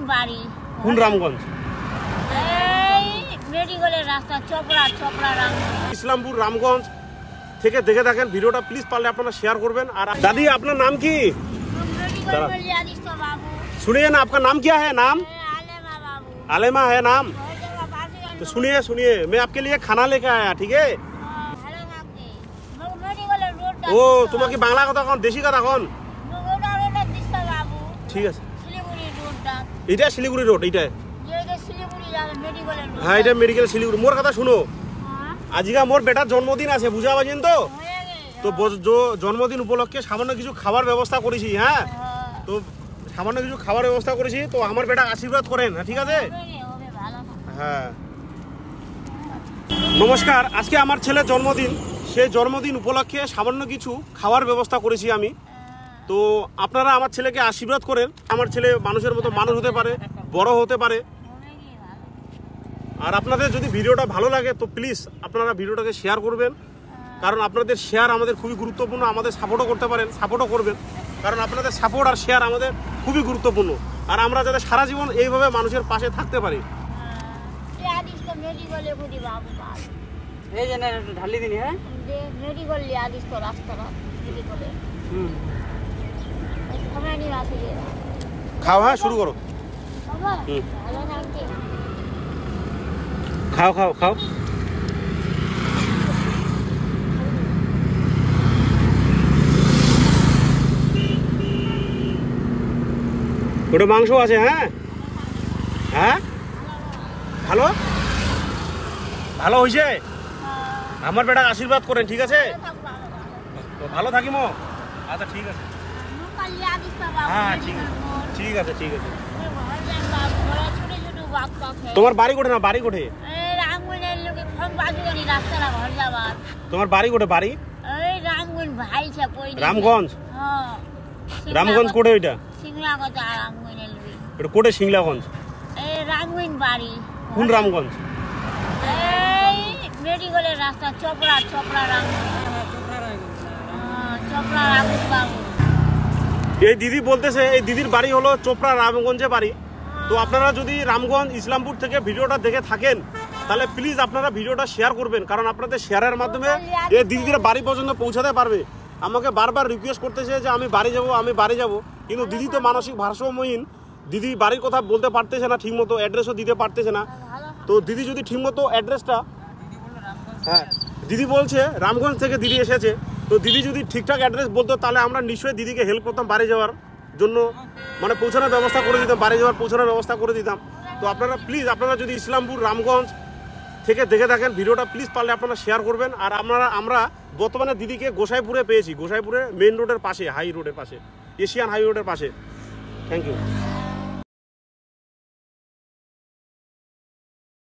রামগঞ্জ বাড়ি। কোন রামগঞ্জ? এই মেডিকেলের রাস্তা চপড়া রামগঞ্জ। ইসলামপুর রামগঞ্জ থেকে দেখে থাকেন ভিডিওটা, প্লিজ পারলে আপনারা শেয়ার করবেন। আর দাदी आपका नाम की? सुनिए ना, आपका नाम क्या है? नाम आलेमा है नाम। तो सुनिए सुनिए, मैं आपके लिए खाना लेके आया, ठीक है? ও তোমার কি বাংলা কথা কোন দেশি কথা কোন? ঠিক আছে, এটা শিলিগুড়ি রোড, এইটা হ্যাঁ এটা মেডিকেল শিলিগুড়ি। মোর কথা শুনো, আজকে মোর বেটার জন্মদিন আছে, বুঝা পাচ্ছেন তো? তো জন্মদিন উপলক্ষে সামান্য কিছু খাবার ব্যবস্থা করেছি। হ্যাঁ, তো সামান্য কিছু খাবার ব্যবস্থা করেছি, তো আমার বেটা আশীর্বাদ করেন, ঠিক আছে? হ্যাঁ নমস্কার, আজকে আমার ছেলের জন্মদিন, সেই জন্মদিন উপলক্ষে সামান্য কিছু খাওয়ার ব্যবস্থা করেছি আমি। তো আপনারা আমার ছেলেকে আশীর্বাদ করেন, আমার ছেলে মানুষের মতো মানুষ হতে পারে, বড় হতে পারে। আর আপনাদের যদি ভিডিওটা ভালো লাগে তো প্লিজ আপনারা ভিডিওটাকে শেয়ার করবেন, কারণ আপনাদের শেয়ার আমাদের খুবই গুরুত্বপূর্ণ। আমাদের সাপোর্টও করতে পারেন, সাপোর্টও করবেন, কারণ আপনাদের সাপোর্ট আর শেয়ার আমাদের খুবই গুরুত্বপূর্ণ। আর আমরা যাতে সারা জীবন এইভাবে মানুষের পাশে থাকতে পারি। খাও, হ্যাঁ শুরু করো। খাও খাও খাও। ওটা মাংস আছে। হ্যাঁ হ্যাঁ ভালো ভালো হয়েছে। আমার বেটা আশীর্বাদ করেন, ঠিক আছে? ভালো থাকিম। আচ্ছা ঠিক আছে, হ্যাঁ ঠিক আছে ঠিক আছে ঠিক আছে। তোমার বাড়ি কোঠে? না বাড়ি কোঠে? তোমার বাড়ি কোঠে? বাড়ি রামগঞ্জ। রামগঞ্জ কোঠে? ওইটা এটা কোঠে? সিংলাগঞ্জ। বাড়ি কোন রামগঞ্জ? মেডিকেলের রাস্তা চপড়া রামগঞ্জ। এই দিদি বলতেছে এই দিদির বাড়ি হলো চোপড়া রামগঞ্জে বাড়ি। তো আপনারা যদি রামগঞ্জ ইসলামপুর থেকে ভিডিওটা দেখে থাকেন তাহলে প্লিজ আপনারা ভিডিওটা শেয়ার করবেন, কারণ আপনাদের শেয়ারের মাধ্যমে এই দিদিদের বাড়ি পর্যন্ত পৌঁছাতে পারবে। আমাকে বারবার রিকোয়েস্ট করতেছে যে আমি বাড়ি যাব, কিন্তু দিদি তো মানসিক ভারসাম্যহীন, দিদি বাড়ির কথা বলতে পারতেছে না ঠিকমতো, অ্যাড্রেসও দিতে পারতেছে না। তো দিদি যদি ঠিকমতো অ্যাড্রেসটা, হ্যাঁ দিদি বলছে রামগঞ্জ থেকে দিদি এসেছে, তো দিদি যদি ঠিকঠাক অ্যাড্রেস বলতো তাহলে আমরা নিশ্চয়ই দিদিকে হেল্প করতাম, বাড়ি যাওয়ার জন্য মানে পৌঁছানোর ব্যবস্থা করে দিতাম, বাড়ি যাওয়ার পৌঁছানোর ব্যবস্থা করে দিতাম। তো আপনারা প্লিজ আপনারা যদি ইসলামপুর রামগঞ্জ থেকে দেখে থাকেন ভিডিওটা, প্লিজ পারলে আপনারা শেয়ার করবেন। আর আমরা বর্তমানে দিদিকে গোসাইপুরে পেয়েছি, গোসাইপুরে মেইন রোডের পাশে, হাই রোডের পাশে, এশিয়ান হাই রোডের পাশে। Thank you.